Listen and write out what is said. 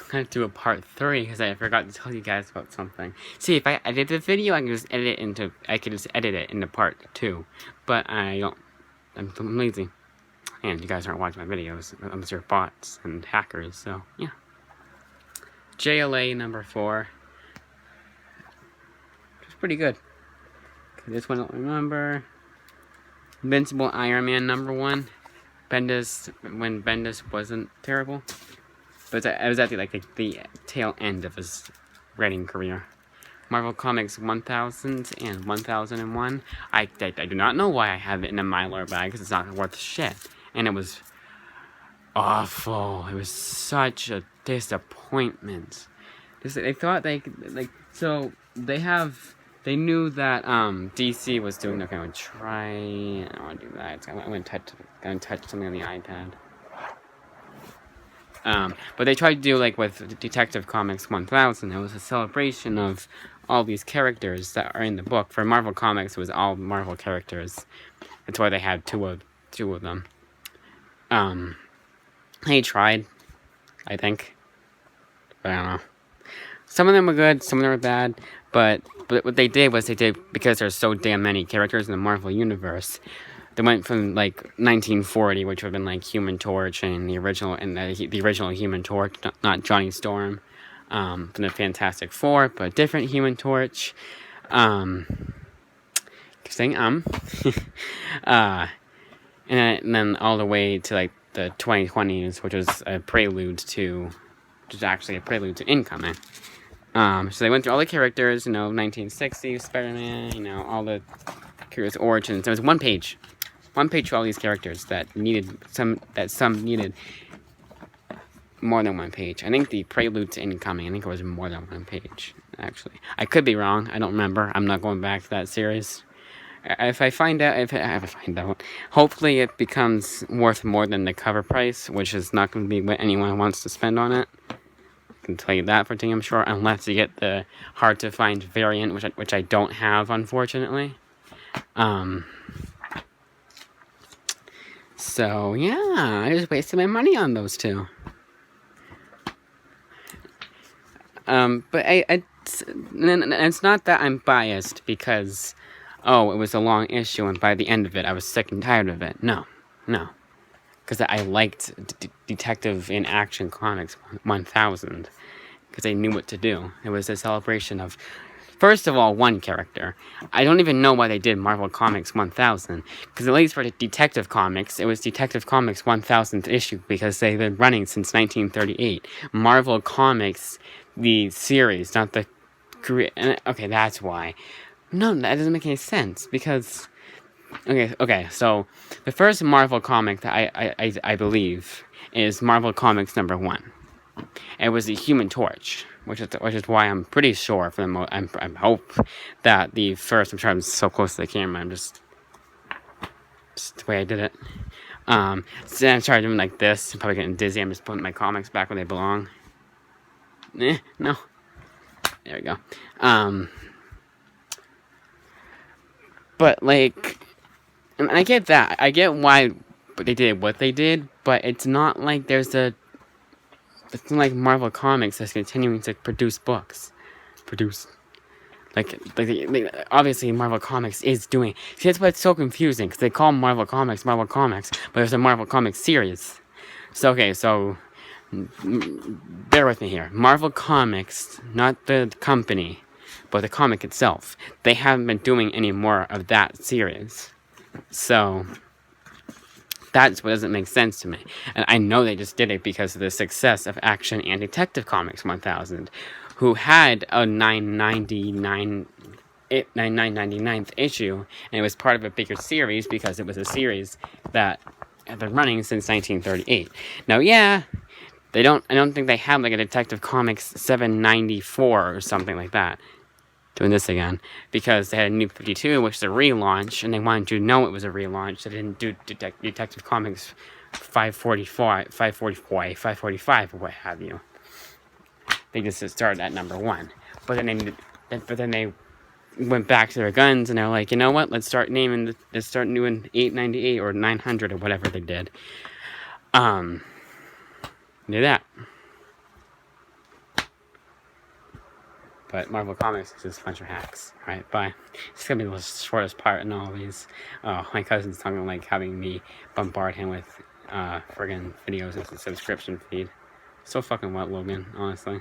gonna do a part 3 because I forgot to tell you guys about something. See, if I edit the video, I could just edit it into part 2. But I don't. I'm lazy, and you guys aren't watching my videos unless you're bots and hackers. So yeah. JLA number 4. It's pretty good. This one I don't remember. Invincible Iron Man number 1. Bendis, when Bendis wasn't terrible. But it was at the tail end of his writing career. Marvel Comics 1000 and 1001. I do not know why I have it in a Mylar bag, because it's not worth shit. And it was awful. It was such a disappointment. They thought so they knew that DC was doing. Okay, I'm gonna try. I don't want to do that. I'm gonna touch something on the iPad. But they tried to do with Detective Comics 1000. It was a celebration of all these characters that are in the book. For Marvel Comics, it was all Marvel characters. That's why they had two of them. They tried, I think, but I don't know. Some of them were good, some of them were bad. But what they did was because there's so damn many characters in the Marvel universe. They went from 1940, which would have been Human Torch and the original Human Torch, not Johnny Storm, from the Fantastic Four, but a different Human Torch. Saying and then all the way to the 2020s, which was actually a prelude to Incoming. So they went through all the characters, 1960s Spider-Man, all the characters' origins. There was one page for all these characters that some needed more than one page. I think the prelude to Incoming, it was more than one page, actually. I could be wrong. I don't remember. I'm not going back to that series. If I find out, hopefully it becomes worth more than the cover price, which is not going to be what anyone wants to spend on it. I can tell you that for damn sure, unless you get the hard-to-find variant, which I don't have, unfortunately. So, yeah, I just wasted my money on those two. But it's not that I'm biased because, it was a long issue and by the end of it I was sick and tired of it. No. Because I liked Detective in Action Comics 1000. Because they knew what to do. It was a celebration of, first of all, one character. I don't even know why they did Marvel Comics 1000. Because at least for Detective Comics, it was Detective Comics 1000th issue. Because they've been running since 1938. Marvel Comics, the series, not the... Okay, that's why. No, that doesn't make any sense. Because... Okay, so the first Marvel comic that I believe is Marvel Comics number 1. It was the Human Torch, which is why I'm pretty sure for the I hope that the first. I'm sorry, I'm so close to the camera. I'm just the way I did it. So I'm sorry, doing like this. I'm probably getting dizzy. I'm just putting my comics back where they belong. No. There we go. But and I get that. I get why they did what they did, but it's not like there's a. It's not like Marvel Comics that's continuing to produce books. Obviously Marvel Comics is doing... See, that's why it's so confusing, because they call Marvel Comics, but there's a Marvel Comics series. So, bear with me here. Marvel Comics, not the company, but the comic itself, they haven't been doing any more of that series. So... that's what doesn't make sense to me. And I know they just did it because of the success of Action and Detective Comics 1000, who had a 999th issue, and it was part of a bigger series because it was a series that had been running since 1938. Now, I don't think they have a Detective Comics 794 or something like that. Doing this again, because they had a New 52, which is a relaunch, and they wanted you to know it was a relaunch. They didn't do Detective Comics 545, or what have you. They just started at number 1. But then they went back to their guns, and they're like, you know what? Let's start doing 898 or 900 or whatever they did. Do that. But Marvel Comics is just a bunch of hacks. Alright, bye. It's gonna be the shortest part in all of these. Oh, my cousin's talking like having me bombard him with friggin' videos as a subscription feed. So fucking what, Logan, honestly.